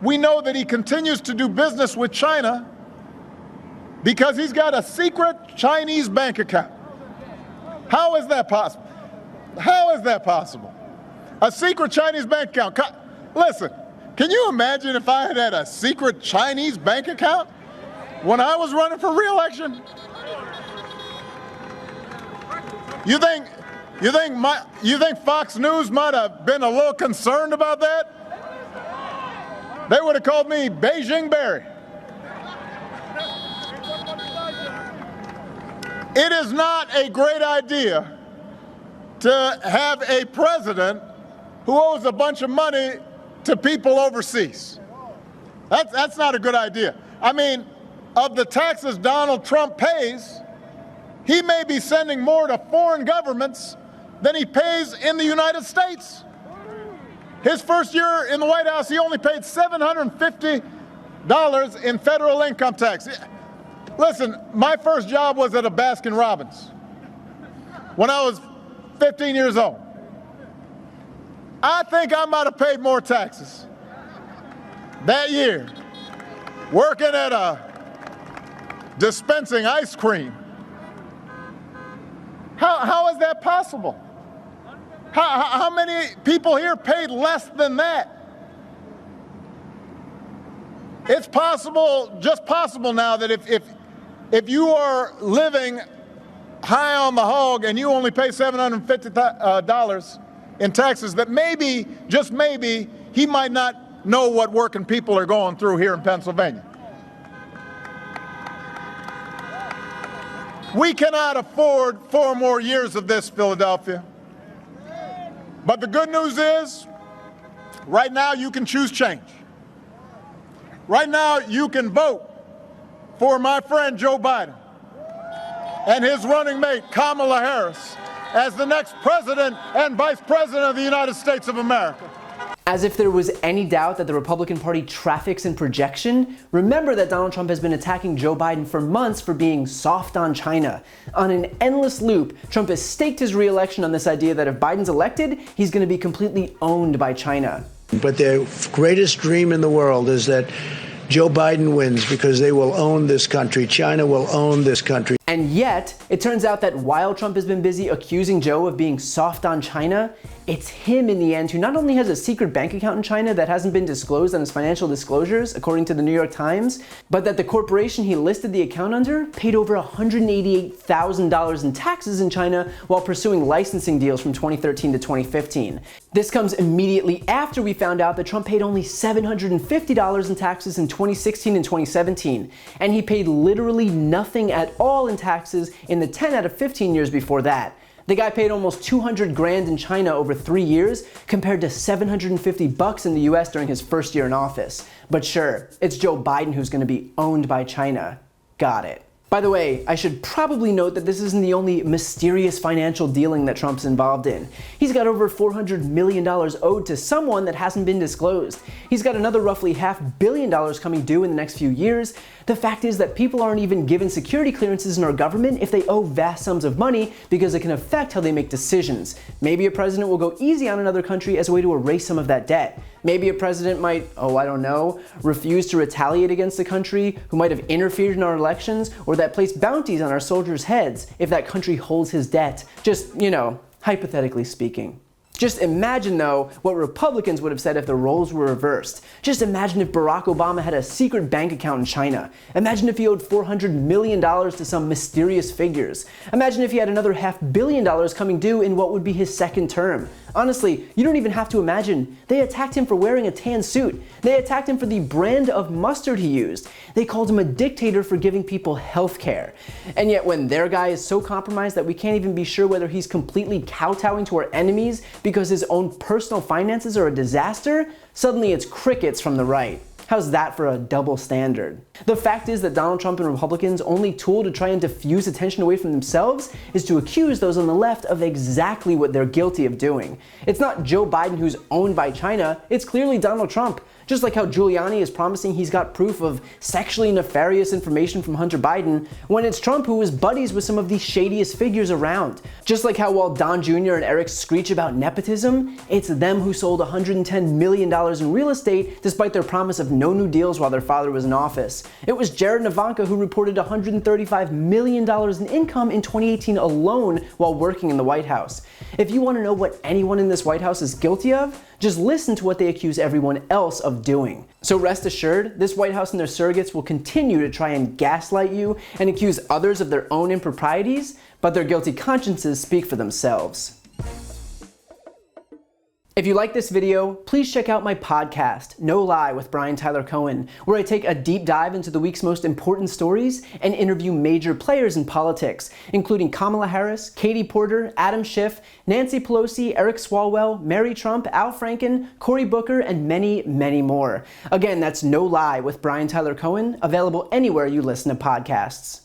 We know that he continues to do business with China because he's got a secret Chinese bank account. How is that possible? How is that possible? A secret Chinese bank account. Listen, can you imagine if I had had a secret Chinese bank account when I was running for re-election? You think Fox News might have been a little concerned about that? They would have called me Beijing Barry. It is not a great idea to have a president who owes a bunch of money to people overseas. That's not a good idea. I mean, of the taxes Donald Trump pays, he may be sending more to foreign governments than he pays in the United States. His first year in the White House, he only paid $750 in federal income tax. Listen, my first job was at a Baskin Robbins when I was 15 years old. I think I might have paid more taxes that year working at a dispensing ice cream. How is that possible? How many people here paid less than that? It's possible, just possible now, that if you are living high on the hog and you only pay $750 in taxes, that maybe, just maybe, he might not know what working people are going through here in Pennsylvania. We cannot afford 4 more years of this, Philadelphia. But the good news is, right now you can choose change. Right now you can vote for my friend Joe Biden and his running mate Kamala Harris as the next president and vice president of the United States of America. As if there was any doubt that the Republican Party traffics in projection, remember that Donald Trump has been attacking Joe Biden for months for being soft on China. On an endless loop, Trump has staked his re-election on this idea that if Biden's elected, he's going to be completely owned by China. But their greatest dream in the world is that Joe Biden wins because they will own this country. China will own this country. And yet, it turns out that while Trump has been busy accusing Joe of being soft on China, it's him in the end who not only has a secret bank account in China that hasn't been disclosed on his financial disclosures, according to the New York Times, but that the corporation he listed the account under paid over $188,000 in taxes in China while pursuing licensing deals from 2013 to 2015. This comes immediately after we found out that Trump paid only $750 in taxes in 2016 and 2017, and he paid literally nothing at all in taxes in the 10 out of 15 years before that. The guy paid almost 200 grand in China over 3 years, compared to 750 bucks in the US during his first year in office. But sure, it's Joe Biden who's going to be owned by China. Got it. By the way, I should probably note that this isn't the only mysterious financial dealing that Trump's involved in. He's got over $400 million owed to someone that hasn't been disclosed. He's got another roughly $500 million coming due in the next few years. The fact is that people aren't even given security clearances in our government if they owe vast sums of money because it can affect how they make decisions. Maybe a president will go easy on another country as a way to erase some of that debt. Maybe a president might, I don't know, refuse to retaliate against a country who might have interfered in our elections, or that place bounties on our soldiers' heads if that country holds his debt. Just, hypothetically speaking. Just imagine, though, what Republicans would have said if the roles were reversed. Just imagine if Barack Obama had a secret bank account in China. Imagine if he owed $400 million to some mysterious figures. Imagine if he had another $500 million coming due in what would be his second term. Honestly, you don't even have to imagine. They attacked him for wearing a tan suit. They attacked him for the brand of mustard he used. They called him a dictator for giving people health care. And yet when their guy is so compromised that we can't even be sure whether he's completely kowtowing to our enemies because his own personal finances are a disaster, suddenly it's crickets from the right. How's that for a double standard? The fact is that Donald Trump and Republicans' only tool to try and diffuse attention away from themselves is to accuse those on the left of exactly what they're guilty of doing. It's not Joe Biden who's owned by China, it's clearly Donald Trump. Just like how Giuliani is promising he's got proof of sexually nefarious information from Hunter Biden, when it's Trump who is buddies with some of the shadiest figures around. Just like how while Don Jr. and Eric screech about nepotism, it's them who sold $110 million in real estate despite their promise of no new deals while their father was in office. It was Jared and Ivanka who reported $135 million in income in 2018 alone while working in the White House. If you want to know what anyone in this White House is guilty of, just listen to what they accuse everyone else of doing. So rest assured, this White House and their surrogates will continue to try and gaslight you and accuse others of their own improprieties, but their guilty consciences speak for themselves. If you like this video, please check out my podcast, No Lie with Brian Tyler Cohen, where I take a deep dive into the week's most important stories and interview major players in politics, including Kamala Harris, Katie Porter, Adam Schiff, Nancy Pelosi, Eric Swalwell, Mary Trump, Al Franken, Cory Booker, and many, many more. Again, that's No Lie with Brian Tyler Cohen, available anywhere you listen to podcasts.